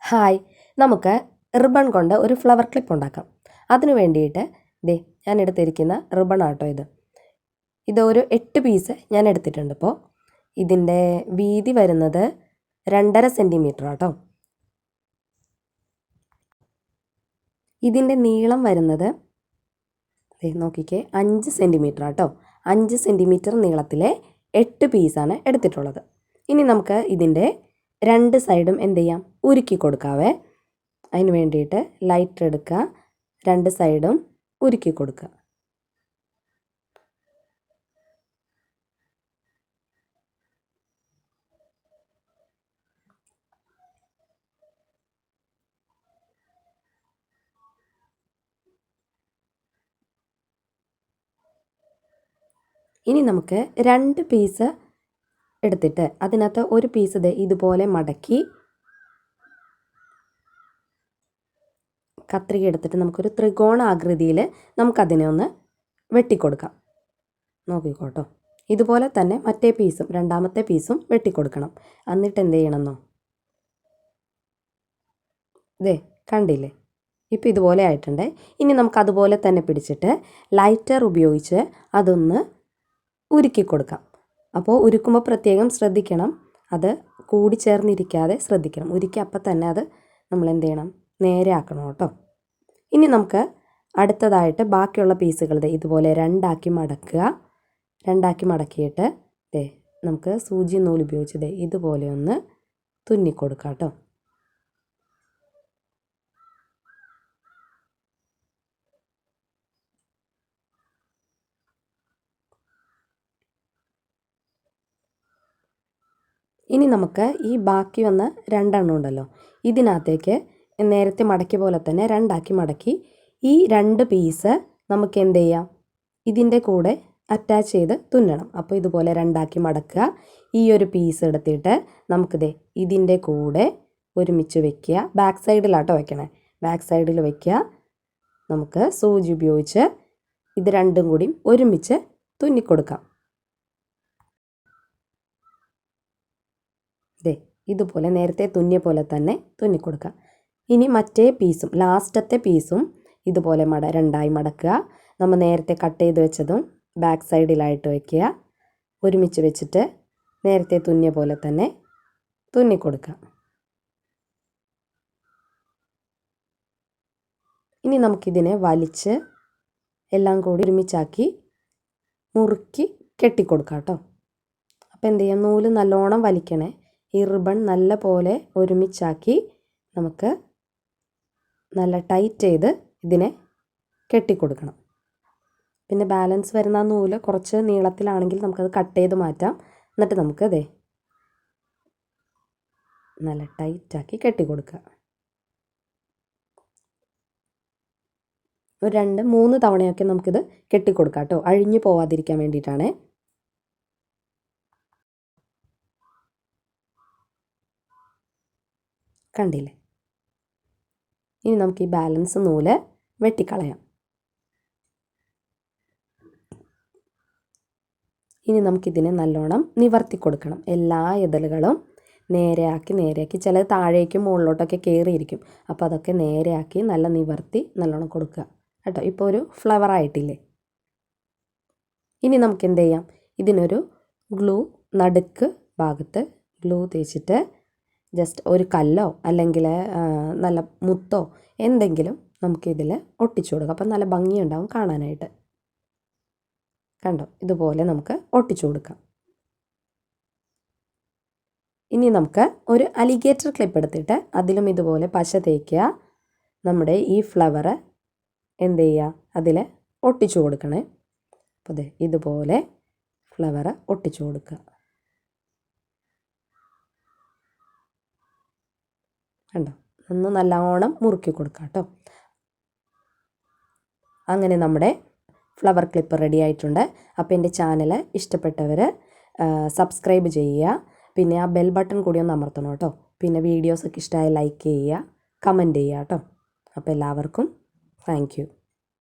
Hi, നമുക്ക് ribbon കൊണ്ട് ഒരു ഫ്ലവർ ക്ലിപ്പ് ഉണ്ടാക്കാം. അതിന് വേണ്ടിയിട്ട് ഞാൻ എടുത്തിരിക്കുന്ന റിബൺ ആട്ടോ ഇതൊരു 8 പീസ് ഞാൻ എടുത്തിട്ടുണ്ട്. ഇപ്പോൾ ഇതിൻ്റെ വീതി വരുന്നത് 2.5 സെൻറ്റിമീറ്റർ ആട്ടോ. ഇതിൻ്റെ നീളം വരുന്നത് നോക്കിക്കേ 5 സെൻറ്റിമീറ്റർ ആട്ടോ. 5 സെൻറ്റിമീറ്റർ നീളത്തിലെ 8 പീസാണ് എടുത്തിട്ടുള്ളത്. ഇനി നമുക്ക് ഇതിൻ്റെ 2 സൈഡും എന്ത് ചെയ്യാം, ഉരുക്കി കൊടുക്കാവേ. അതിന് വേണ്ടിയിട്ട് ലൈറ്റർ എടുക്കുക, 2 സൈഡും ഉരുക്കി കൊടുക്കുക. ഇനി നമുക്ക് 2 പീസ് എടുത്തിട്ട് അതിനകത്ത് ഒരു പീസ് ഇതുപോലെ മടക്കി കത്രിക എടുത്തിട്ട് നമുക്കൊരു ത്രികോണ ആകൃതിയിൽ നമുക്കതിനെ ഒന്ന് വെട്ടിക്കൊടുക്കാം. നോക്കിക്കോട്ടോ, ഇതുപോലെ തന്നെ മറ്റേ പീസും രണ്ടാമത്തെ പീസും വെട്ടിക്കൊടുക്കണം. എന്നിട്ട് എന്ത് ചെയ്യണമെന്നോ, കണ്ടില്ലേ, ഇപ്പോൾ ഇതുപോലെ ആയിട്ടുണ്ട്. ഇനി നമുക്കതുപോലെ തന്നെ പിടിച്ചിട്ട് ലൈറ്റർ ഉപയോഗിച്ച് അതൊന്ന് ഉരുക്കി കൊടുക്കാം. അപ്പോൾ ഉരുക്കുമ്പോൾ പ്രത്യേകം ശ്രദ്ധിക്കണം, അത് കൂടി ചേർന്നിരിക്കാതെ ശ്രദ്ധിക്കണം. ഉരുക്കി അപ്പം തന്നെ അത് നമ്മൾ എന്ത് ചെയ്യണം, നേരെ ആക്കണം കേട്ടോ. ഇനി നമുക്ക് അടുത്തതായിട്ട് ബാക്കിയുള്ള പീസുകൾ ഇതുപോലെ രണ്ടാക്കി മടക്കിയിട്ട് നമുക്ക് സൂചി നൂല് ഉപയോഗിച്ച് ഇതുപോലെ ഒന്ന് തുന്നിക്കൊടുക്കാം കേട്ടോ. ഇനി നമുക്ക് ഈ ബാക്കി വന്ന 2 എണ്ണം ഉണ്ടല്ലോ, ഇതിനകത്തേക്ക് നേരത്തെ മടക്കിയ പോലെ തന്നെ രണ്ടാക്കി മടക്കി ഈ 2 പീസ് നമുക്ക് എന്ത് ചെയ്യാം, ഇതിൻ്റെ കൂടെ അറ്റാച്ച് ചെയ്ത് തുന്നണം. അപ്പോൾ ഇതുപോലെ രണ്ടാക്കി മടക്കുക. ഈ ഒരു പീസ് എടുത്തിട്ട് നമുക്കിത് ഇതിൻ്റെ കൂടെ ഒരുമിച്ച് വെക്കുക. ബാക്ക് സൈഡിലാട്ടോ വെക്കണേ, ബാക്ക് സൈഡിൽ വെക്കുക. നമുക്ക് സൂചി ഉപയോഗിച്ച് ഇത് രണ്ടും കൂടി ഒരുമിച്ച് തുന്നിക്കൊടുക്കാം. ഇതുപോലെ നേരത്തെ തുന്നിയ പോലെ തന്നെ തുന്നിക്കൊടുക്കുക. ഇനി മറ്റേ പീസും ലാസ്റ്റത്തെ പീസും ഇതുപോലെ രണ്ടായി മടക്കുക. നമ്മൾ നേരത്തെ കട്ട് ചെയ്ത് വെച്ചതും ബാക്ക് സൈഡിലായിട്ട് വയ്ക്കുക. ഒരുമിച്ച് വെച്ചിട്ട് നേരത്തെ തുന്നിയ പോലെ തന്നെ തുന്നിക്കൊടുക്കുക. ഇനി നമുക്കിതിനെ വലിച്ച് എല്ലാം കൂടി ഒരുമിച്ചാക്കി മുറുക്കി കെട്ടിക്കൊടുക്കാം കേട്ടോ. അപ്പോൾ എന്ത് ചെയ്യാം, നൂല് നല്ലോണം വലിക്കണേ. ഈ റിബൺ നല്ല പോലെ ഒരുമിച്ചാക്കി നമുക്ക് നല്ല ടൈറ്റ് ചെയ്ത് ഇതിനെ കെട്ടിക്കൊടുക്കണം. പിന്നെ ബാലൻസ് വരുന്ന നൂല് കുറച്ച് നീളത്തിലാണെങ്കിൽ നമുക്കത് കട്ട് ചെയ്ത് മാറ്റാം. എന്നിട്ട് നമുക്ക് നല്ല ടൈറ്റാക്കി കെട്ടിക്കൊടുക്കുക. ഒരു 2-3 തവണയൊക്കെ നമുക്കിത് കെട്ടിക്കൊടുക്കാം കേട്ടോ, അഴിഞ്ഞു പോവാതിരിക്കാൻ വേണ്ടിയിട്ടാണ്. കണ്ടില്ലേ, ഇനി നമുക്ക് ഈ ബാലൻസ് നൂല് വെട്ടിക്കളയാം. ഇനി നമുക്കിതിനെ നല്ലോണം നിവർത്തി കൊടുക്കണം. എല്ലാ ഇതളുകളും നേരെയാക്കി ചിലത് താഴേക്കും മുകളിലോട്ടൊക്കെ കയറിയിരിക്കും. അപ്പോൾ അതൊക്കെ നേരെയാക്കി നല്ല നിവർത്തി നല്ലോണം കൊടുക്കുക കേട്ടോ. ഇപ്പോൾ ഒരു ഫ്ലവർ ആയിട്ടില്ലേ. ഇനി നമുക്ക് എന്ത് ചെയ്യാം, ഇതിനൊരു ഗ്ലൂ നടുക്ക് ഭാഗത്ത് ഗ്ലൂ തേച്ചിട്ട് ജസ്റ്റ് ഒരു കല്ലോ അല്ലെങ്കിൽ നല്ല മുത്തോ എന്തെങ്കിലും നമുക്കിതിൽ ഒട്ടിച്ചു കൊടുക്കാം. അപ്പം നല്ല ഭംഗിയുണ്ടാവും കാണാനായിട്ട്. കണ്ടോ, ഇതുപോലെ നമുക്ക് ഒട്ടിച്ചു കൊടുക്കാം. ഇനി നമുക്ക് ഒരു അലിഗേറ്റർ ക്ലിപ്പ് എടുത്തിട്ട് അതിലും ഇതുപോലെ പശ തേക്കുക. നമ്മുടെ ഈ ഫ്ലവർ എന്ത് ചെയ്യുക, അതിൽ ഒട്ടിച്ചു കൊടുക്കണേ. അപ്പോൾ ഇതുപോലെ ഫ്ലവർ ഒട്ടിച്ചു കൊടുക്കുക. കണ്ടോ, ഒന്ന് നല്ലോണം മുറുക്കി കൊടുക്കാം കേട്ടോ. അങ്ങനെ നമ്മുടെ ഫ്ലവർ ക്ലിപ്പ് റെഡി ആയിട്ടുണ്ട്. അപ്പോൾ എൻ്റെ ചാനൽ ഇഷ്ടപ്പെട്ടവർ സബ്സ്ക്രൈബ് ചെയ്യുക. പിന്നെ ആ ബെൽ ബട്ടൺ കൂടി ഒന്ന് അമർത്തണം കേട്ടോ. പിന്നെ വീഡിയോസൊക്കെ ഇഷ്ടമായി ലൈക്ക് ചെയ്യുക, കമൻറ്റ് ചെയ്യുക കേട്ടോ. അപ്പോൾ എല്ലാവർക്കും താങ്ക് യു.